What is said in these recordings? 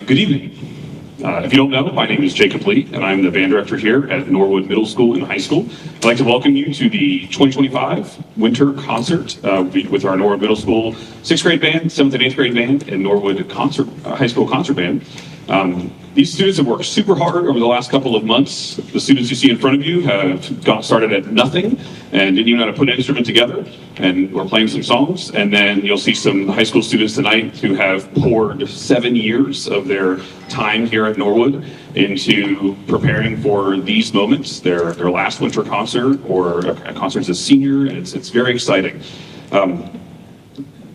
Good evening. If you don't know, my name is Jacob Lee, and I'm the band director here at Norwood Middle School and High School. I'd like to welcome you to the 2025 Winter Concert with our Norwood Middle School 6th grade band, 7th and 8th grade band, and Norwood High School concert band. These students have worked super hard over the last couple of months. The students you see in front of you have got started at nothing and didn't even know how to put an instrument together, and we're playing some songs. And then you'll see some high school students tonight who have poured 7 years of their time here at Norwood into preparing for these moments, their last winter concert or a concert as a senior, and it's very exciting.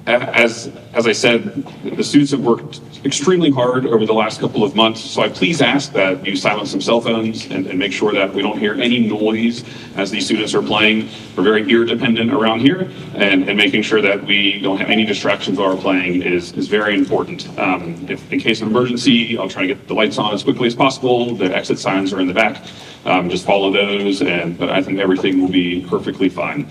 As I said, the students have worked extremely hard over the last couple of months, so I please ask that you silence some cell phones and make sure that we don't hear any noise as these students are playing. We're very ear dependent around here, and making sure that we don't have any distractions while we're playing is very important. If in case of emergency, I'll try to get the lights on as quickly as possible. The exit signs are in the back. Just follow those, but I think everything will be perfectly fine.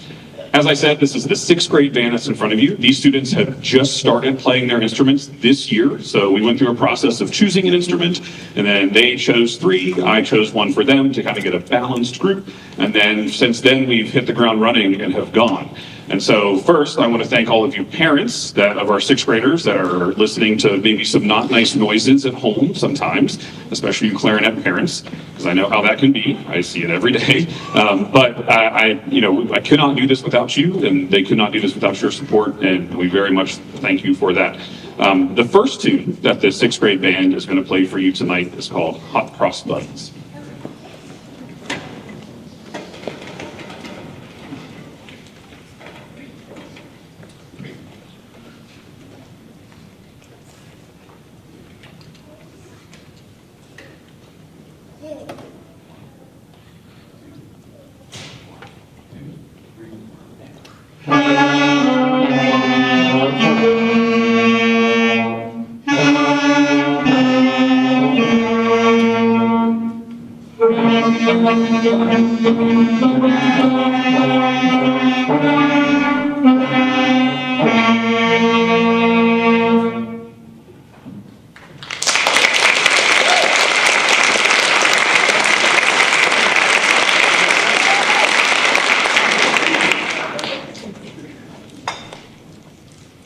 As I said, this is the 6th grade band that's in front of you. These students have just started playing their instruments this year. So we went through a process of choosing an instrument, and then they chose 3. I chose 1 for them to kind of get a balanced group. And then since then, we've hit the ground running and have gone. And so first, I want to thank all of you parents of our 6th graders that are listening to maybe some not nice noises at home sometimes, especially you clarinet parents, because I know how that can be. I see it every day. But I cannot do this without you, and they could not do this without your support, and we very much thank you for that. The first tune that the 6th grade band is going to play for you tonight is called Hot Cross Buns.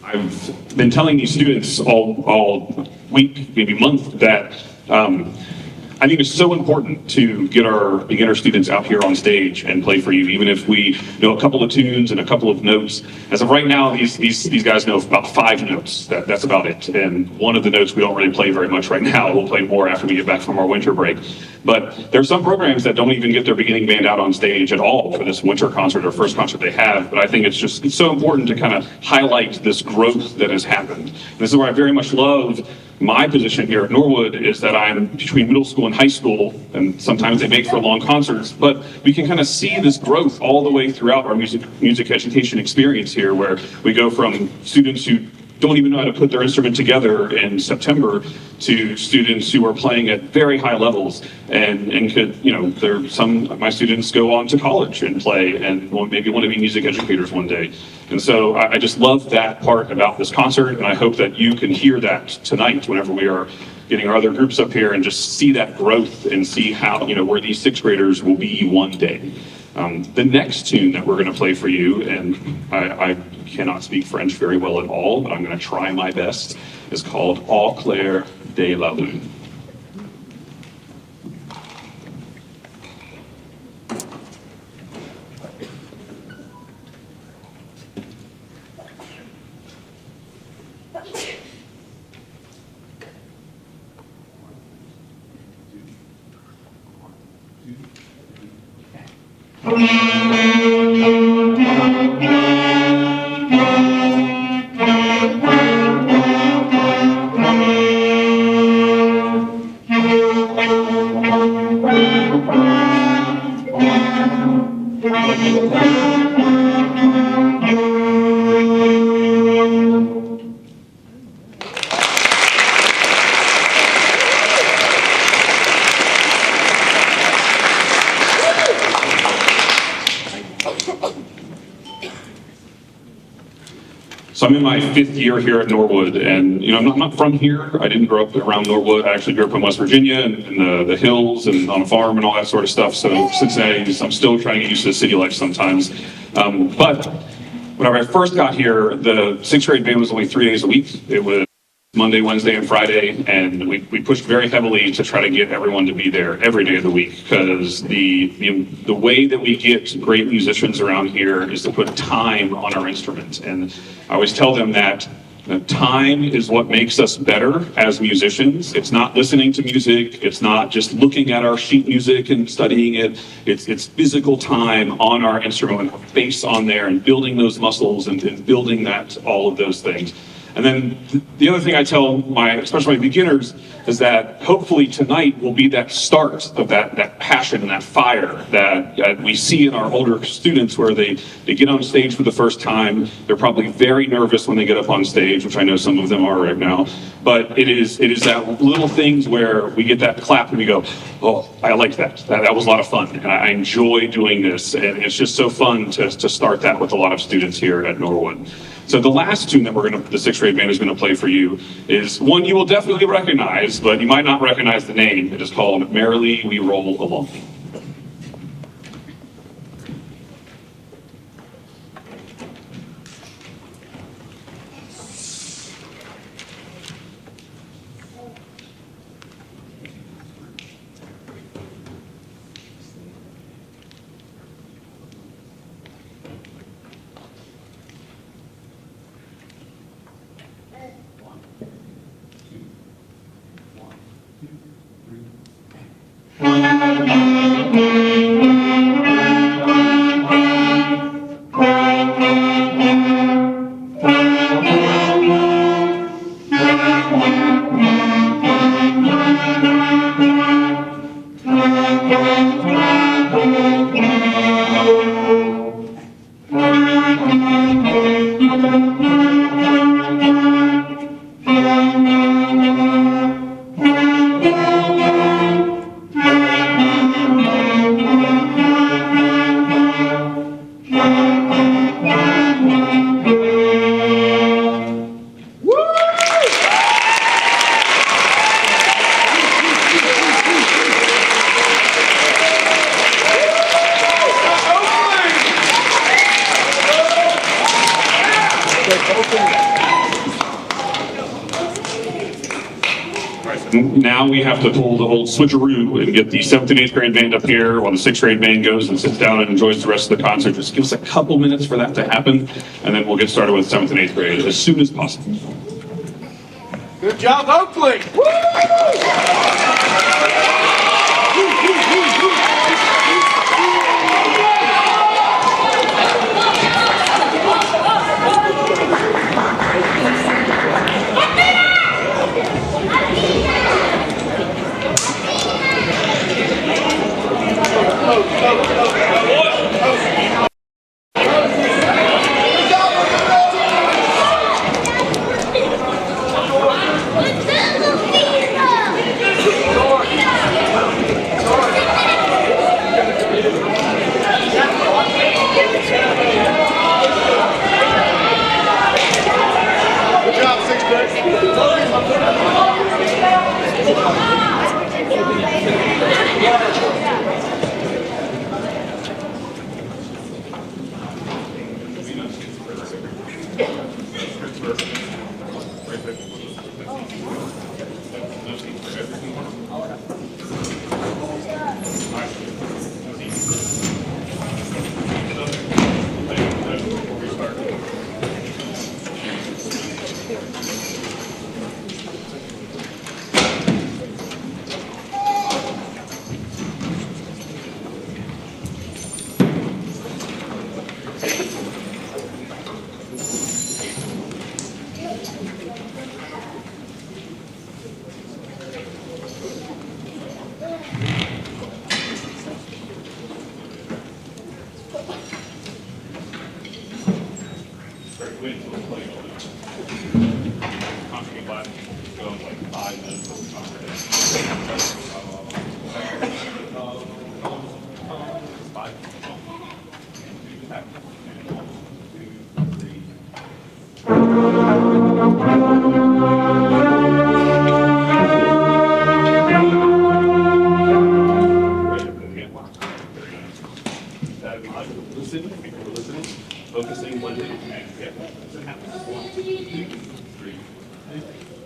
I've been telling these students all week, maybe month, that I think it's so important to get our beginner students out here on stage and play for you, even if we know a couple of tunes and a couple of notes. As of right now, these guys know about 5 notes. That's about it. And one of the notes we don't really play very much right now. We'll play more after we get back from our winter break. But there are some programs that don't even get their beginning band out on stage at all for this winter concert or first concert they have. But I think it's so important to kind of highlight this growth that has happened. And this is where I very much love my position here at Norwood, is that I'm between middle school and high school, and sometimes they make for long concerts, but we can kind of see this growth all the way throughout our music education experience here, where we go from students who don't even know how to put their instrument together in September to students who are playing at very high levels and could, some of my students go on to college and play and maybe want to be music educators one day. And so I just love that part about this concert, and I hope that you can hear that tonight whenever we are getting our other groups up here and just see that growth and see how, where these 6th graders will be one day. The next tune that we're going to play for you, and I cannot speak French very well at all, but I'm going to try my best, is called Au clair de la lune. So I'm in my 5th year here at Norwood, and I'm not from here. I didn't grow up around Norwood. I actually grew up in West Virginia and in the hills and on a farm and all that sort of stuff. So Cincinnati, I'm still trying to get used to the city life sometimes. But whenever I first got here, the 6th grade band was only 3 days a week. It was Monday, Wednesday, and Friday, and we pushed very heavily to try to get everyone to be there every day of the week, because the way that we get great musicians around here is to put time on our instruments. And I always tell them that time is what makes us better as musicians. It's not listening to music. It's not just looking at our sheet music and studying it. It's physical time on our instrument, with our face on there, and building those muscles and building all of those things. And then the other thing I tell especially my beginners, is that hopefully tonight will be that start of that passion and that fire that we see in our older students, where they get on stage for the first time. They're probably very nervous when they get up on stage, which I know some of them are right now. But it is that little things where we get that clap and we go, oh, I liked that. That was a lot of fun, and I enjoy doing this. And it's just so fun to start that with a lot of students here at Norwood. So the last tune that the 6th grade band is going to play for you is one you will definitely recognize, but you might not recognize the name. It is called "Merrily We Roll Along." Now we have to pull the old switcheroo and get the 7th and 8th grade band up here while the 6th grade band goes and sits down and enjoys the rest of the concert. Just give us a couple minutes for that to happen, and then we'll get started with 7th and 8th grade as soon as possible. Good job, Oakley!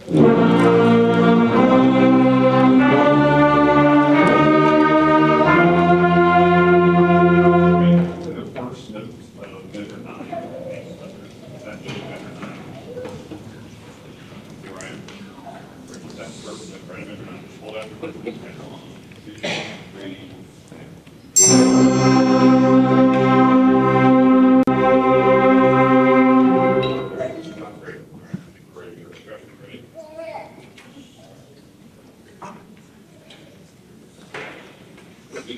The first note of measure 9. That note of measure 9. Here I am. That's perfect. Right, measure 9. Hold out your foot. 2, 3. Great. Ready?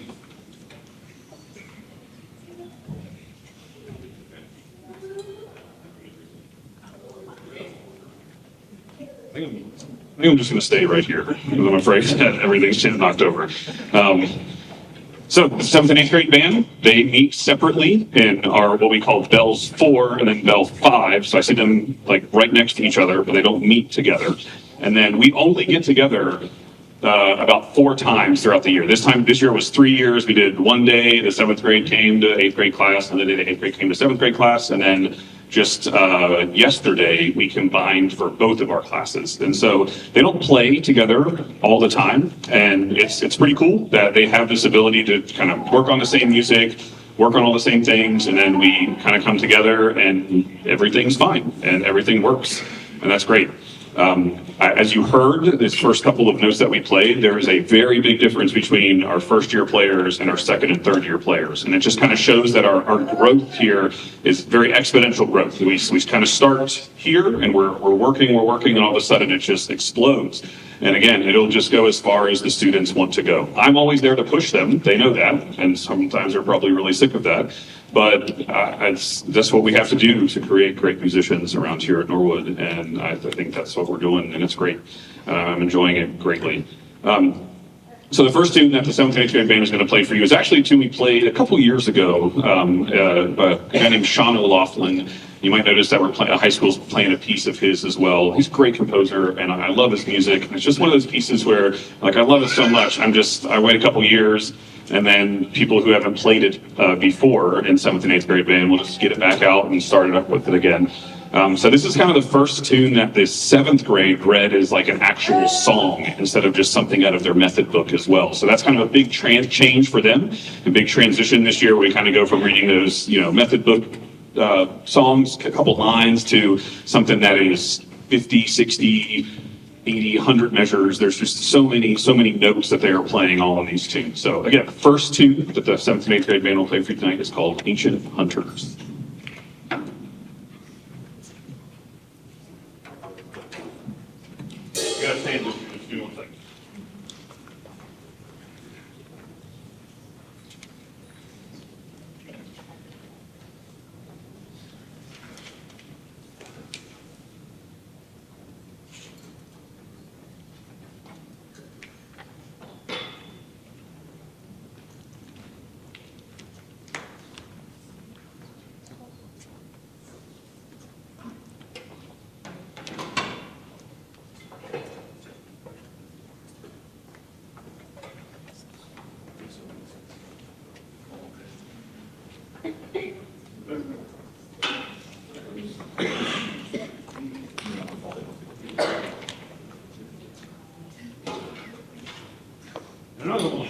I think I'm just going to stay right here because I'm afraid that everything's getting knocked over. So the 7th and 8th grade band, they meet separately in our what we call bells 4 and then bell 5. So I see them like right next to each other, but they don't meet together. And then we only get together about 4 times throughout the year. This year was 3 years. We did one day. The 7th grade came to 8th grade class, and then the 8th grade came to 7th grade class, and then just yesterday we combined for both of our classes. And so they don't play together all the time, and it's pretty cool that they have this ability to kind of work on the same music, work on all the same things, and then we kind of come together and everything's fine and everything works, and that's great. As you heard, this first couple of notes that we played, there is a very big difference between our first year players and our second and third year players. And it just kind of shows that our growth here is very exponential growth. We kind of start here and we're working, and all of a sudden it just explodes. And again, it'll just go as far as the students want to go. I'm always there to push them. They know that. And sometimes they're probably really sick of that. But that's what we have to do to create great musicians around here at Norwood, and I think that's what we're doing, and it's great. I'm enjoying it greatly. So the first tune that the 7th and 8th grade band is going to play for you is actually a tune we played a couple years ago. A guy named Sean O'Loughlin. You might notice that high school's playing a piece of his as well. He's a great composer, and I love his music. And it's just one of those pieces where, like, I love it so much. I wait a couple years. And then people who haven't played it before in 7th and 8th grade band will just get it back out and start it up with it again. So this is kind of the first tune that the 7th grade read as like an actual song instead of just something out of their method book as well. So that's kind of a big change for them, a big transition this year. We kind of go from reading those, method book songs, a couple lines, to something that is 50, 60, 80, 100 measures. There's just so many notes that they are playing all on these tunes. So again, the first tune that the 7th and 8th grade band will play for you tonight is called Ancient Hunters. You gotta stand just do one thing. Another one.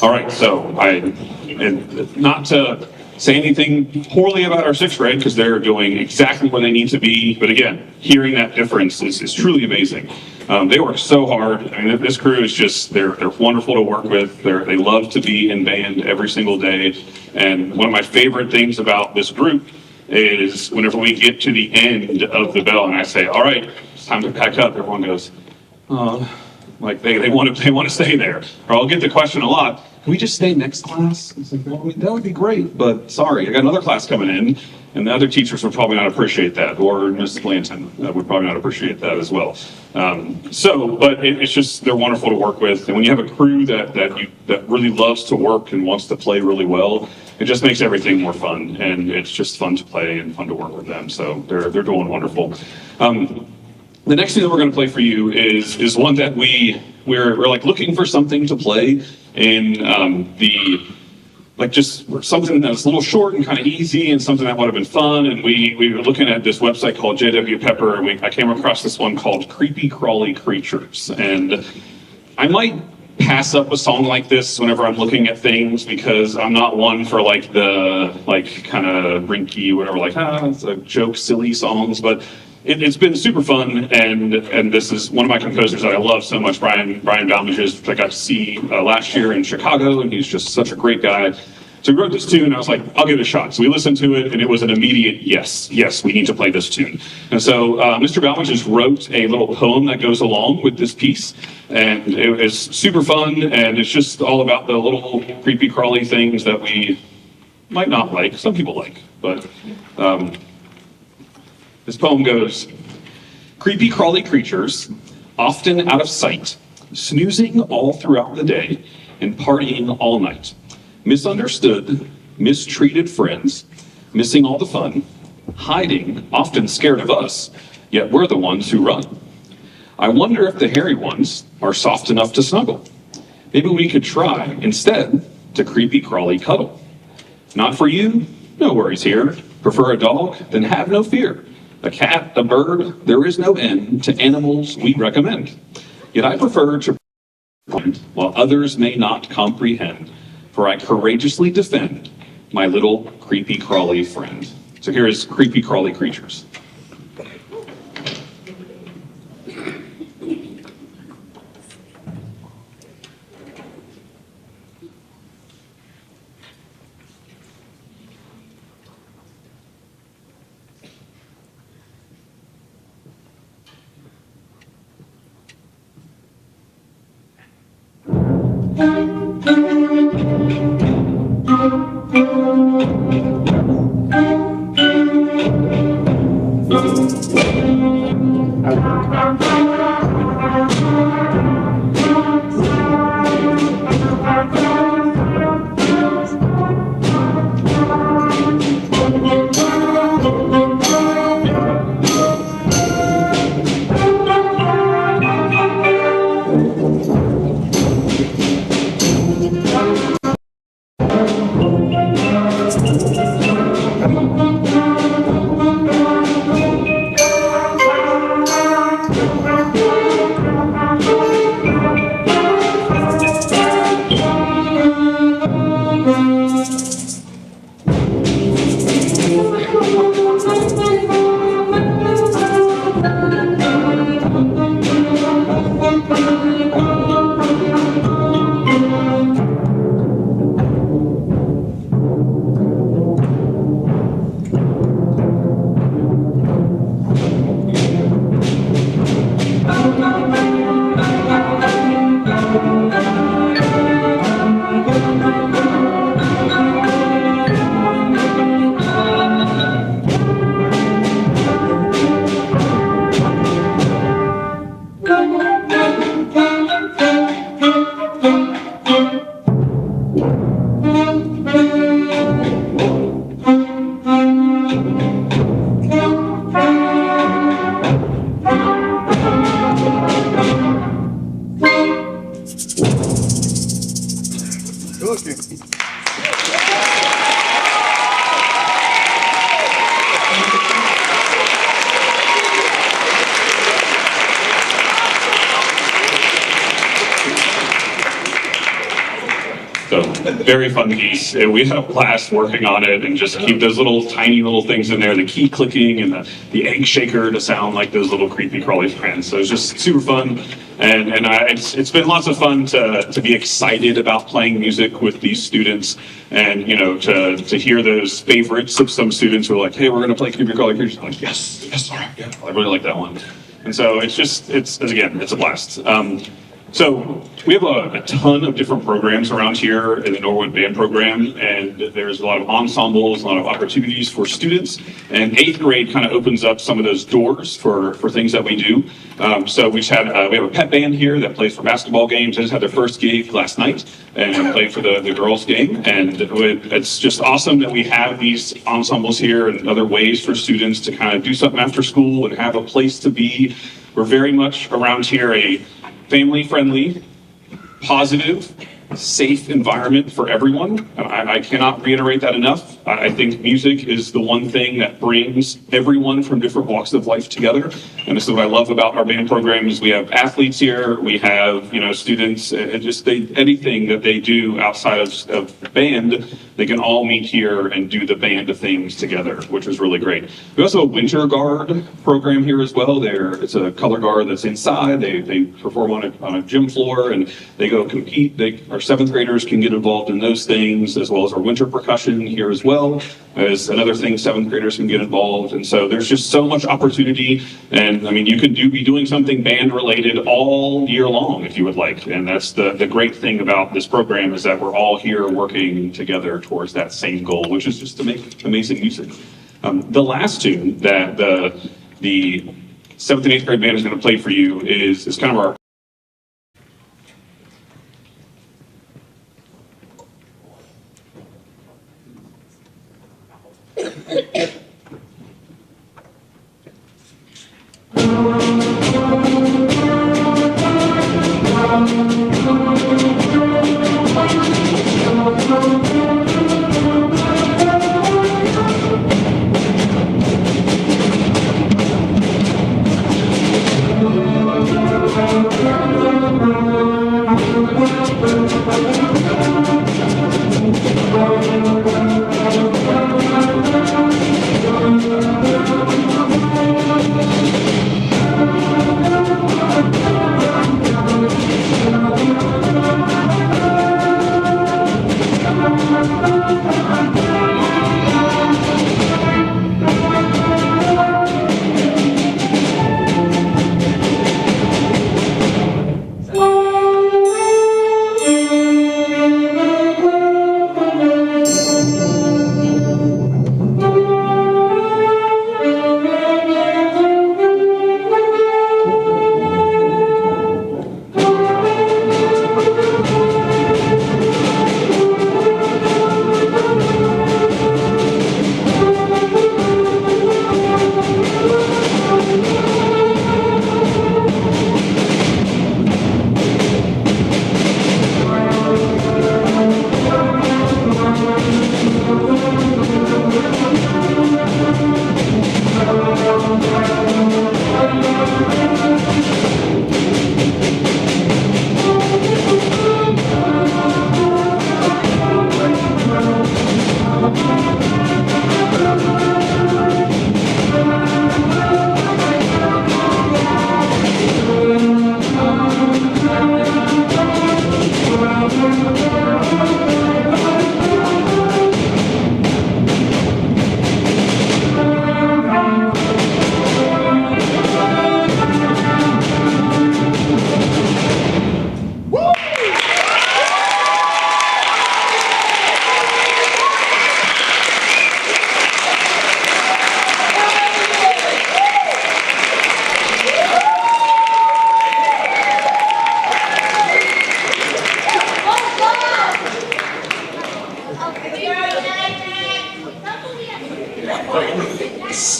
All right, so and not to say anything poorly about our sixth grade because they're doing exactly where they need to be, but again, hearing that difference is truly amazing. They work so hard. I mean, this crew is just, they're wonderful to work with. They love to be in band every single day. And one of my favorite things about this group is whenever we get to the end of the bell and I say, all right, it's time to pack up, everyone goes, oh, like they want to stay there. Or I'll get the question a lot, can we just stay next class? It's like, well, I mean, that would be great, but sorry, I got another class coming in, and the other teachers would probably not appreciate that, or Mrs. Blanton would probably not appreciate that as well. But it's just, they're wonderful to work with, and when you have a crew that really loves to work and wants to play really well, it just makes everything more fun, and it's just fun to play and fun to work with them, so they're doing wonderful. The next thing that we're going to play for you is one that we're like looking for something to play in just something that's a little short and kind of easy and something that would have been fun. And we were looking at this website called JW Pepper, and I came across this one called Creepy Crawly Creatures. And I might pass up a song like this whenever I'm looking at things because I'm not one for kind of rinky whatever, it's a joke, silly songs, but it's been super fun, and this is one of my composers that I love so much, Brian Balmages, which I got to see last year in Chicago, and he's just such a great guy. So we wrote this tune, and I was like, I'll give it a shot. So we listened to it, and it was an immediate yes, we need to play this tune. And so Mr. Balmages wrote a little poem that goes along with this piece, and it is super fun, and it's just all about the little creepy crawly things that we might not like, some people like, but this poem goes, creepy crawly creatures, often out of sight, snoozing all throughout the day and partying all night. Misunderstood, mistreated friends, missing all the fun, hiding, often scared of us, yet we're the ones who run. I wonder if the hairy ones are soft enough to snuggle. Maybe we could try, instead, to creepy crawly cuddle. Not for you? No worries here. Prefer a dog? Then have no fear. A cat, a bird, there is no end to animals we recommend. Yet I prefer to while others may not comprehend, for I courageously defend my little creepy crawly friend. So here is Creepy Crawly Creatures. So very fun piece. We had a blast working on it and just keep those little tiny little things in there, the key clicking and the egg shaker to sound like those little creepy crawly friends. So it's just super fun. It's been lots of fun to be excited about playing music with these students and, you know, to hear those favorites of some students who are like, hey, we're going to play creepy crawly creatures. Like, yes, all right, yeah, I really like that one. And so it's a blast. So we have a ton of different programs around here in the Norwood Band Program, and there's a lot of ensembles, a lot of opportunities for students. And 8th grade kind of opens up some of those doors for things that we do. So we have a pep band here that plays for basketball games. They just had their first gig last night and played for the girls' game. And it's just awesome that we have these ensembles here and other ways for students to kind of do something after school and have a place to be. We're very much around here a family-friendly, positive, safe environment for everyone. I cannot reiterate that enough. I think music is the one thing that brings everyone from different walks of life together. And this is what I love about our band program is we have athletes here, we have, you know, students, and just anything that they do outside of band, they can all meet here and do the band of things together, which is really great. We also have a winter guard program here as well. It's a color guard that's inside. They perform on a gym floor and they go compete. Our 7th graders can get involved in those things, as well as our winter percussion here as well. As another thing, 7th graders can get involved. And so there's just so much opportunity. And I mean, you could be doing something band related all year long if you would like. And that's the great thing about this program is that we're all here working together towards that same goal, which is just to make amazing music. The last tune that the 7th and 8th grade band is going to play for you is kind of our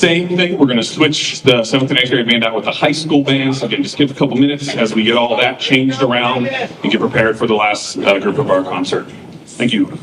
same thing. We're going to switch the 7th and 8th grade band out with the high school band. So again, just give a couple minutes as we get all that changed around and get prepared for the last group of our concert. Thank you.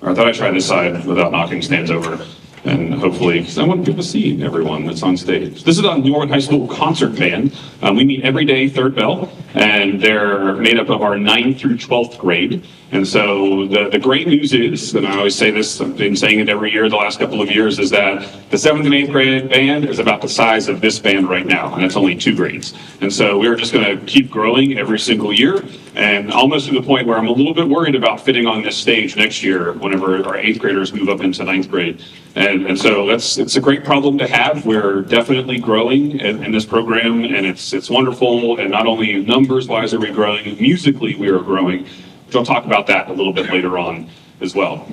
I thought I'd try this side without knocking stands over, and hopefully, because I want people to see everyone that's on stage. This is a Norwood High School concert band. We meet every day, third bell, and they're made up of our 9th through 12th grade. And so the great news is, and I always say this, I've been saying it every year the last couple of years, is that the 7th and 8th grade band is about the size of this band right now, and it's only 2 grades. And so we're just going to keep growing every single year, and almost to the point where I'm a little bit worried about fitting on this stage next year whenever our 8th graders move up into 9th grade. And so it's a great problem to have. We're definitely growing in this program, and it's wonderful. And not only numbers-wise are we growing, musically we are growing. Which I'll talk about that a little bit later on as well.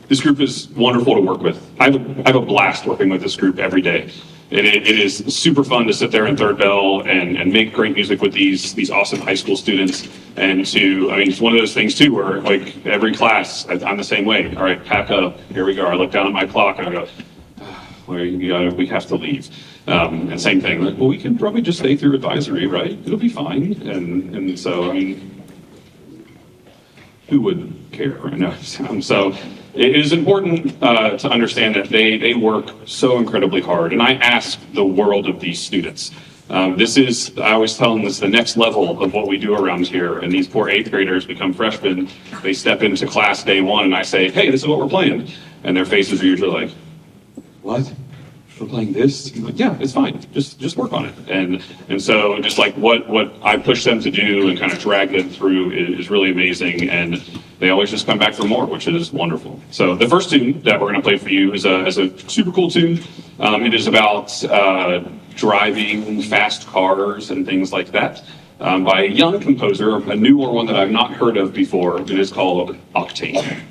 This group is wonderful to work with. I have a blast working with this group every day. It is super fun to sit there in third bell and make great music with these awesome high school students. And it's one of those things too where like every class, I'm the same way. All right, pack up, here we go. I look down at my clock and I go, we have to leave. And same thing, like, well, we can probably just stay through advisory, right? It'll be fine. And so, who would care? I know. So it is important to understand that they work so incredibly hard. And I ask the world of these students. I always tell them this is the next level of what we do around here. And these poor 8th graders become freshmen. They step into class day 1 and I say, hey, this is what we're playing. And their faces are usually like, what? We're playing this? I'm like, yeah, it's fine. Just work on it. And so just like what I push them to do and kind of drag them through is really amazing. And they always just come back for more, which is wonderful. So the first tune that we're going to play for you is a super cool tune. It is about driving fast cars and things like that by a young composer, a newer one that I've not heard of before. It is called Octane.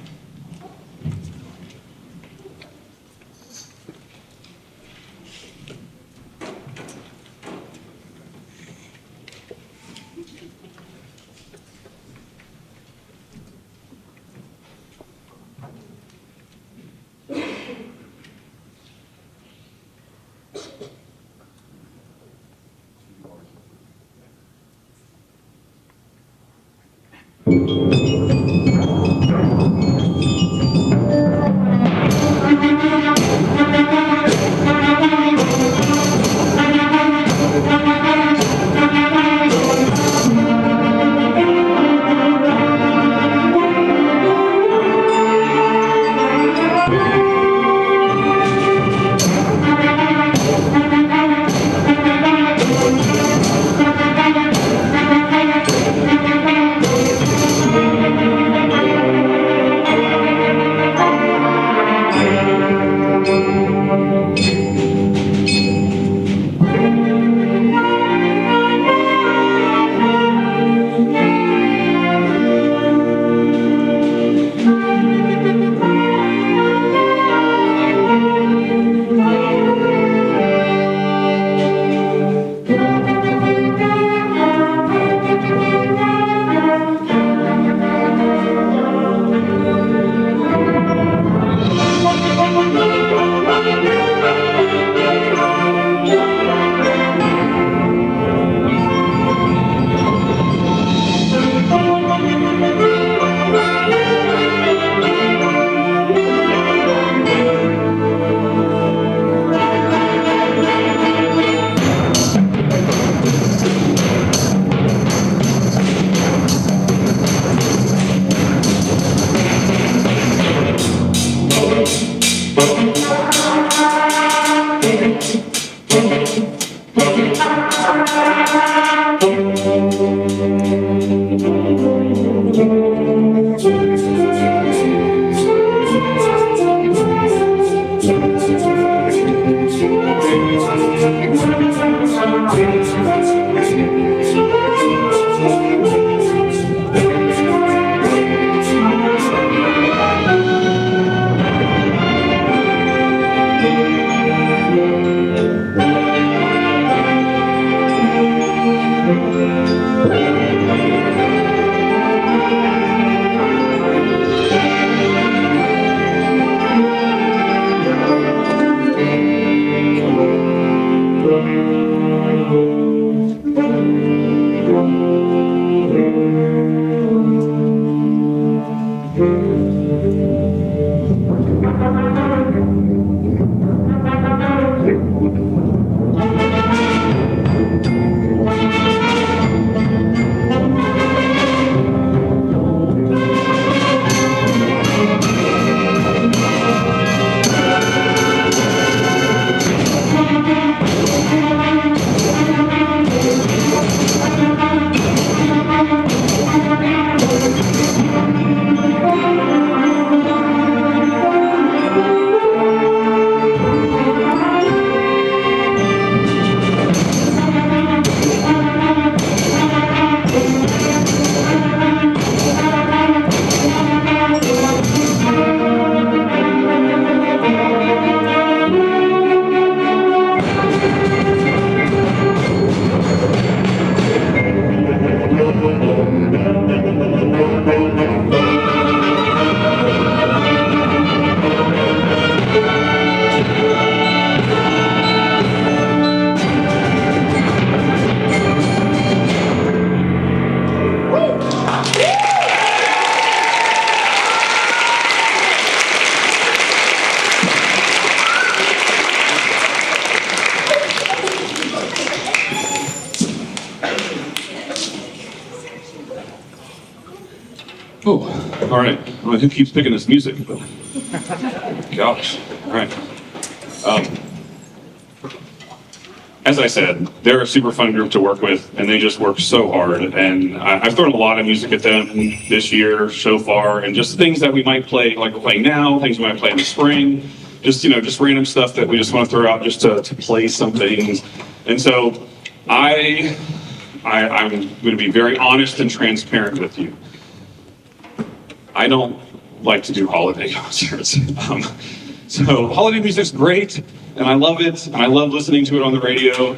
Oh, all right. Well, who keeps picking this music? Gosh. All right. As I said, they're a super fun group to work with, and they just work so hard. And I've thrown a lot of music at them this year so far, and just things that we might play, like we're playing now, things we might play in the spring, just just random stuff that we just want to throw out just to play some things. And so I'm going to be very honest and transparent with you. I don't like to do holiday concerts. So holiday music's great, and I love it, and I love listening to it on the radio,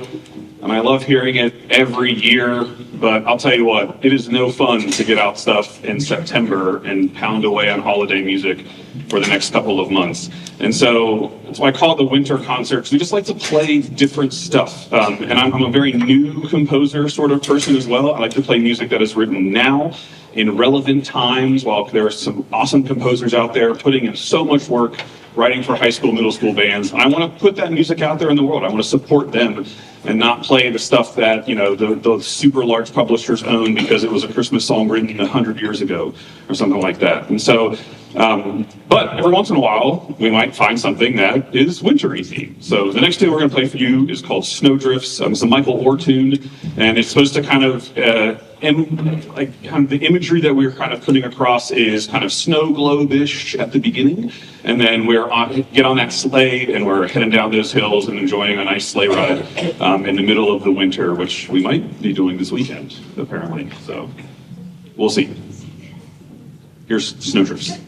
and I love hearing it every year, but I'll tell you what, it is no fun to get out stuff in September and pound away on holiday music for the next couple of months. And so that's why I call it the winter concerts. We just like to play different stuff. And I'm a very new composer sort of person as well. I like to play music that is written now in relevant times, while there are some awesome composers out there putting in so much work writing for high school, middle school bands. And I want to put that music out there in the world. I want to support them and not play the stuff that, the super large publishers own because it was a Christmas song written 100 years ago or something like that. And so, but every once in a while, we might find something that is wintry themed. So the next tune we're going to play for you is called Snowdrifts. It's a Michael Orr tune, and it's supposed to kind of the imagery that we're kind of putting across is kind of snow globe-ish at the beginning, and then get on that sleigh and we're heading down those hills and enjoying a nice sleigh ride in the middle of the winter, which we might be doing this weekend, apparently. So we'll see. Here's Snowdrifts.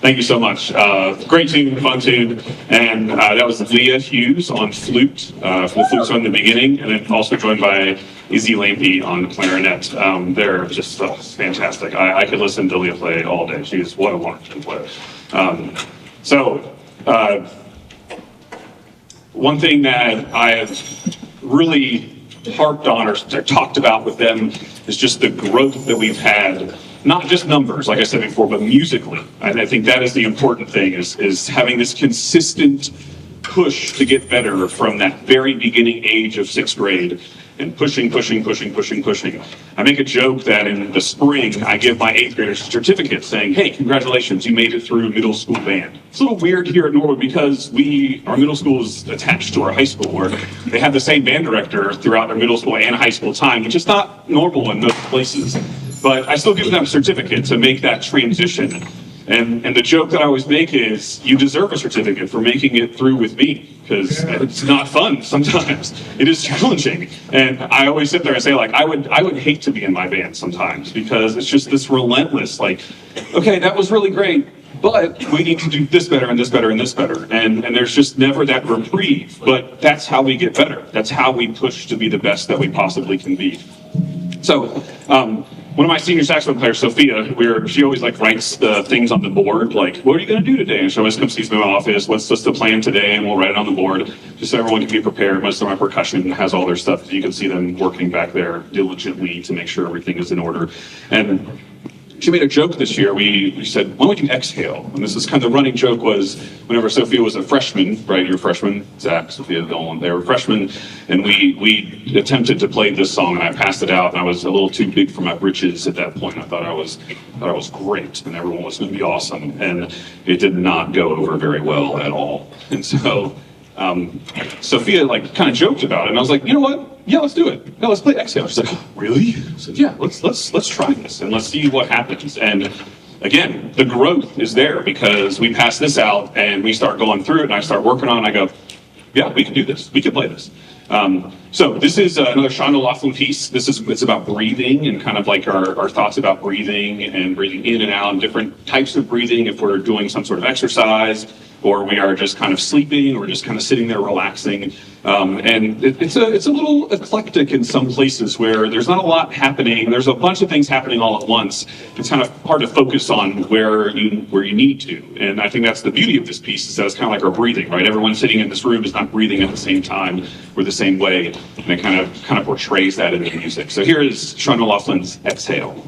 Thank you so much. Great tune, fun tune, and that was Leah Hughes on flute, for the flutes from the beginning, and then also joined by Izzy Lampy on clarinet. They're just fantastic. I could listen to Leah play all day. She's what a wonderful player. One thing that I have really harped on or talked about with them is just the growth that we've had, not just numbers, like I said before, but musically. And I think that is the important thing, is having this consistent push to get better from that very beginning age of 6th grade, and pushing. I make a joke that in the spring, I give my 8th graders a certificate saying, hey, congratulations, you made it through middle school band. It's a little weird here at Norwood because our middle school is attached to our high school, where they have the same band director throughout their middle school and high school time, which is not normal in most places. But I still give them a certificate to make that transition. And the joke that I always make is, you deserve a certificate for making it through with me, because it's not fun sometimes. It is challenging. And I always sit there and say, like, I would hate to be in my band sometimes, because it's just this relentless, like, okay, that was really great, but we need to do this better and this better and this better. And there's just never that reprieve. But that's how we get better. That's how we push to be the best that we possibly can be. So, one of my senior saxophone players, Sophia, she always like writes the things on the board, like, what are you going to do today? And she always comes sees me in my office, what's the plan today? And we'll write it on the board, just so everyone can be prepared. Most of my percussion has all their stuff. You can see them working back there diligently to make sure everything is in order. And she made a joke this year. We said, why don't we do Exhale? And this is kind of the running joke was, whenever Sophia was a freshman, right? You're a freshman, Zach, Sophia, they were freshmen, and we attempted to play this song, and I passed it out, and I was a little too big for my britches at that point. I thought I was great, and everyone was going to be awesome, and it did not go over very well at all. And so Sophia like kind of joked about it, and I was like, you know what? Yeah, let's do it. Yeah, let's play Exhale. She's like, oh, really? I said, yeah, let's try this and let's see what happens. And again, the growth is there because we pass this out and we start going through it, and I start working on it, and I go, yeah, we can do this. We can play this. So this is another Sean O'Loughlin piece. It's about breathing and kind of like our thoughts about breathing and breathing in and out and different types of breathing if we're doing some sort of exercise, or we are just kind of sleeping, or just kind of sitting there relaxing. And it's a little eclectic in some places where there's not a lot happening. There's a bunch of things happening all at once. It's kind of hard to focus on where you need to. And I think that's the beauty of this piece, is that it's kind of like our breathing, right? Everyone sitting in this room is not breathing at the same time or the same way. And it kind of portrays that in the music. So here is Sean O'Loughlin's Exhale.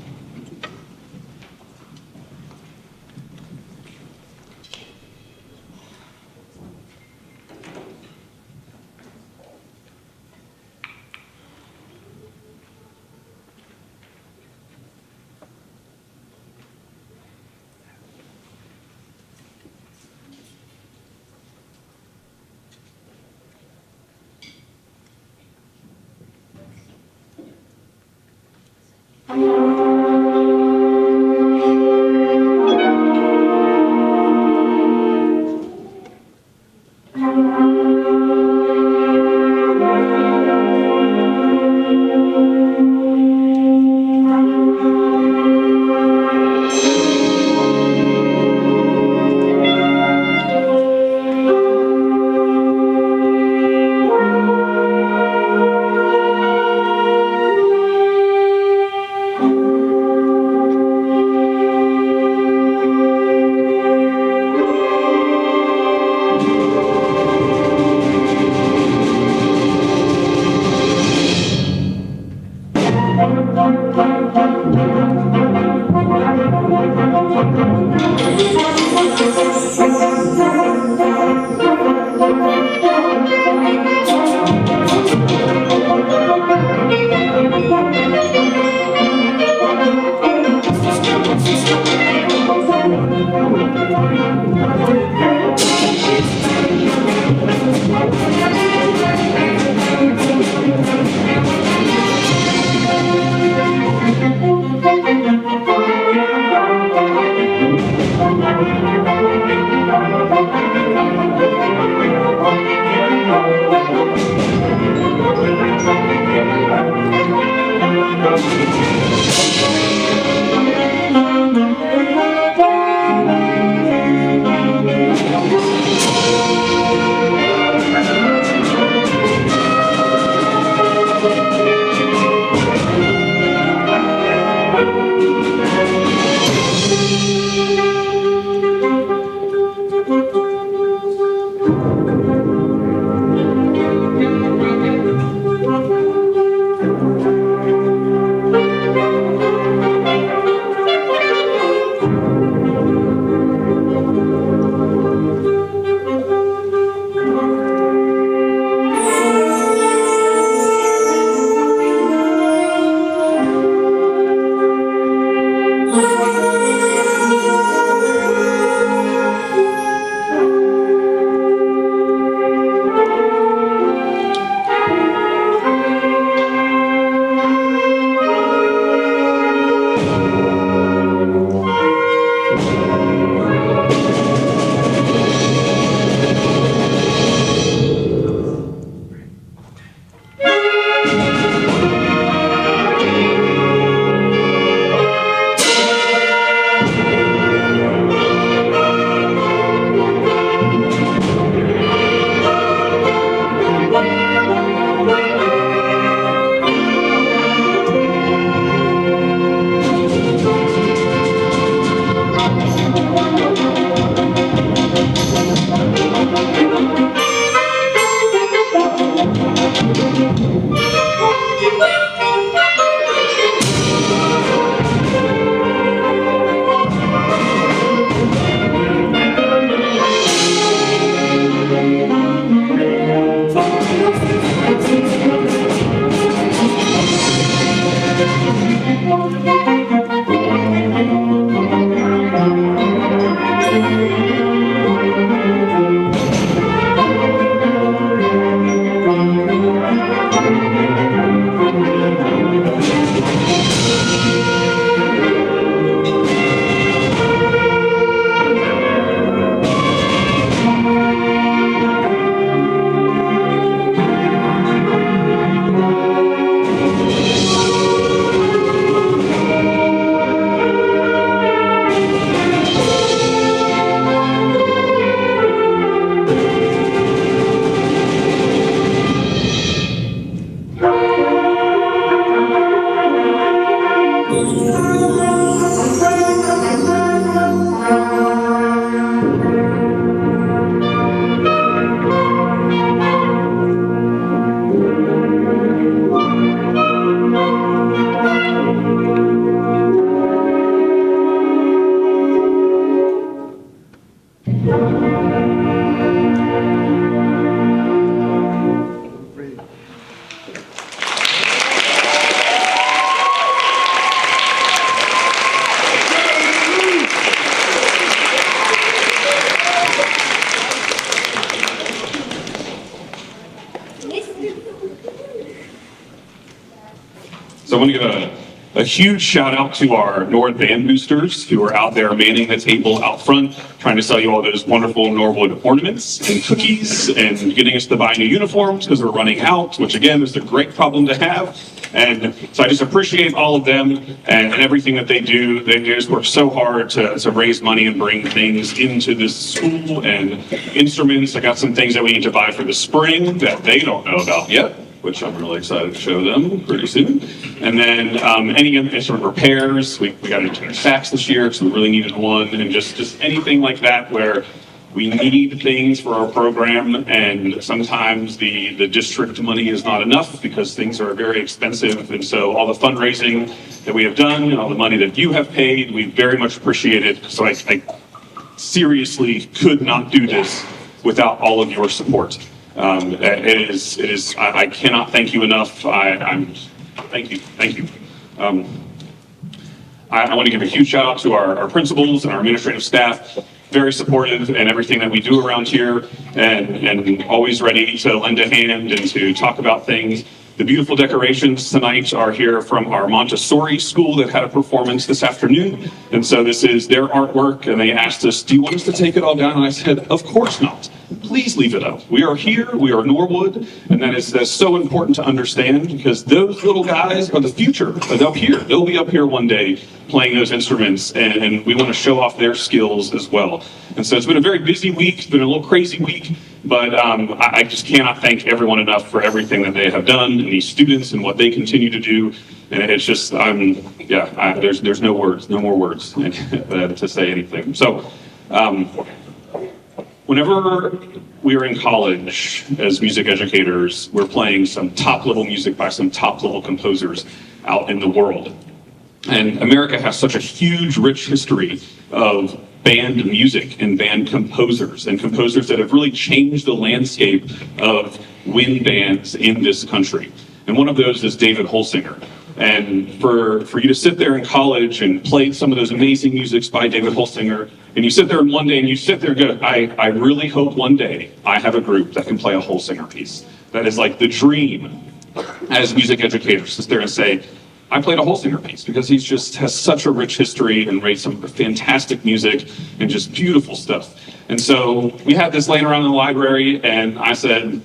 So I want to give a huge shout out to our Norwood band boosters who are out there manning the table out front, trying to sell you all those wonderful Norwood ornaments and cookies and getting us to buy new uniforms because we're running out, which again is a great problem to have. And so I just appreciate all of them and everything that they do. They just work so hard to raise money and bring things into this school and instruments. I got some things that we need to buy for the spring that they don't know about yet, which I'm really excited to show them pretty soon. And then any instrument repairs, we got a tenor sax this year, so we really needed one, and just anything like that where we need things for our program, and sometimes the district money is not enough because things are very expensive, and so all the fundraising that we have done and all the money that you have paid, we very much appreciate it. So I seriously could not do this without all of your support. It is. I cannot thank you enough. Thank you. I want to give a huge shout out to our principals and our administrative staff. Very supportive in everything that we do around here, and always ready to lend a hand and to talk about things. The beautiful decorations tonight are here from our Montessori school that had a performance this afternoon. And so this is their artwork, and they asked us, do you want us to take it all down? And I said, of course not. Please leave it up. We are here, we are Norwood, and that's so important to understand because those little guys are the future. But up here, they'll be up here one day playing those instruments, and we want to show off their skills as well. And so it's been a very busy week, it's been a little crazy week, but I just cannot thank everyone enough for everything that they have done, and these students and what they continue to do. And it's just, there's no words, no more words to say anything. So, whenever we were in college as music educators, we're playing some top-level music by some top-level composers out in the world. And America has such a huge, rich history of band music and band composers, and composers that have really changed the landscape of wind bands in this country. And one of those is David Holsinger. And for you to sit there in college and play some of those amazing musics by David Holsinger, and you sit there and one day and you sit there and go, I really hope one day I have a group that can play a Holsinger piece. That is like the dream as music educators, sit there and say, I played a Holsinger piece because he just has such a rich history and writes some fantastic music and just beautiful stuff. And so we had this laying around in the library, and I said,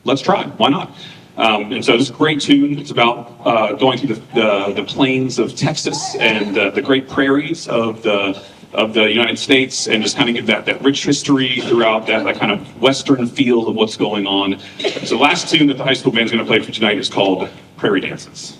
let's try, why not? And so this great tune, it's about going through the plains of Texas and the great prairies of the United States, and just kind of give that rich history throughout that kind of western feel of what's going on. So the last tune that the high school band is going to play for tonight is called Prairie Dances.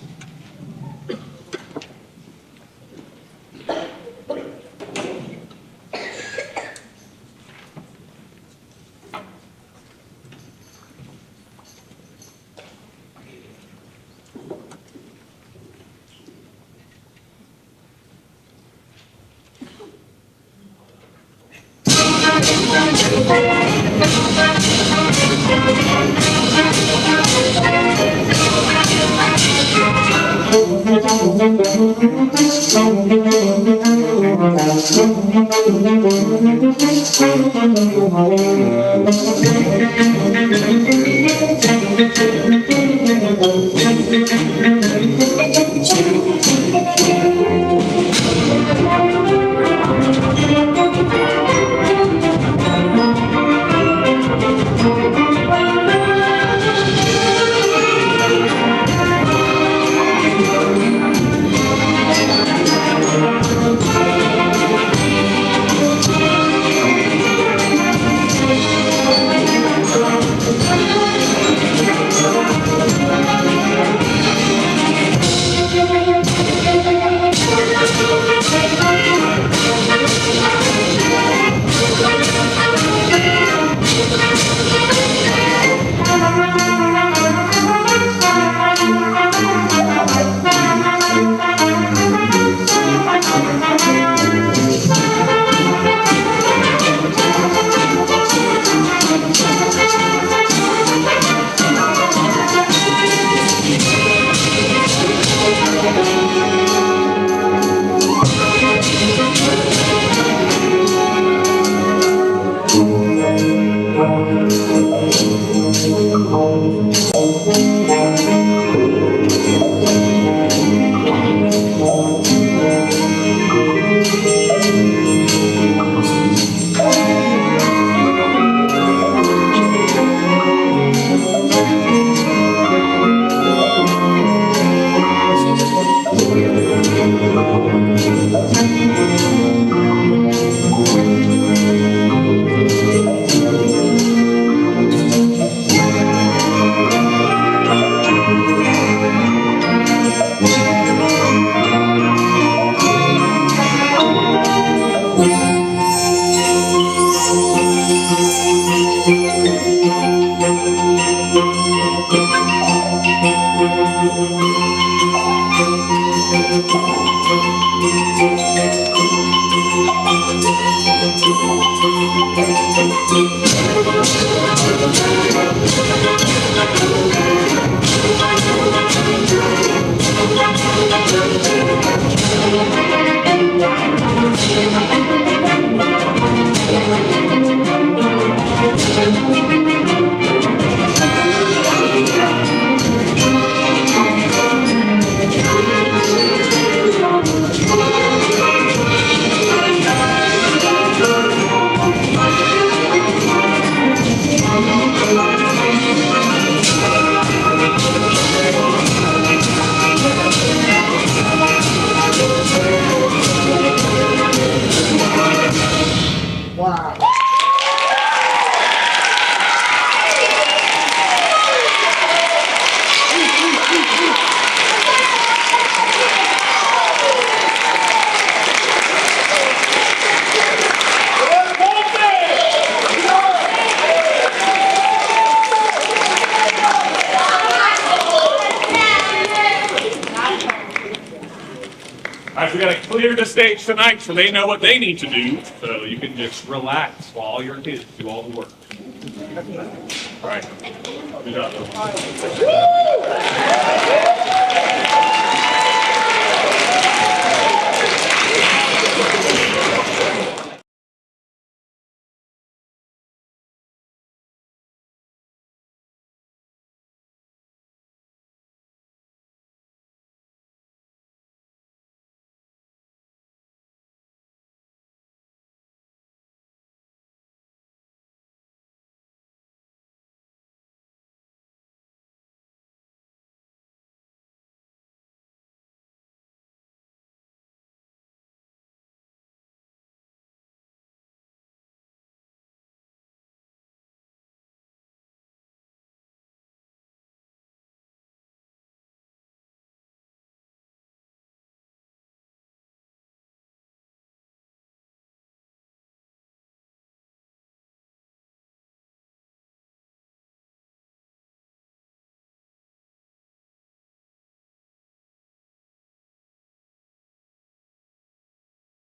All right, we got to clear the stage tonight so they know what they need to do. So you can just relax while all your kids do all the work. All right. Good job.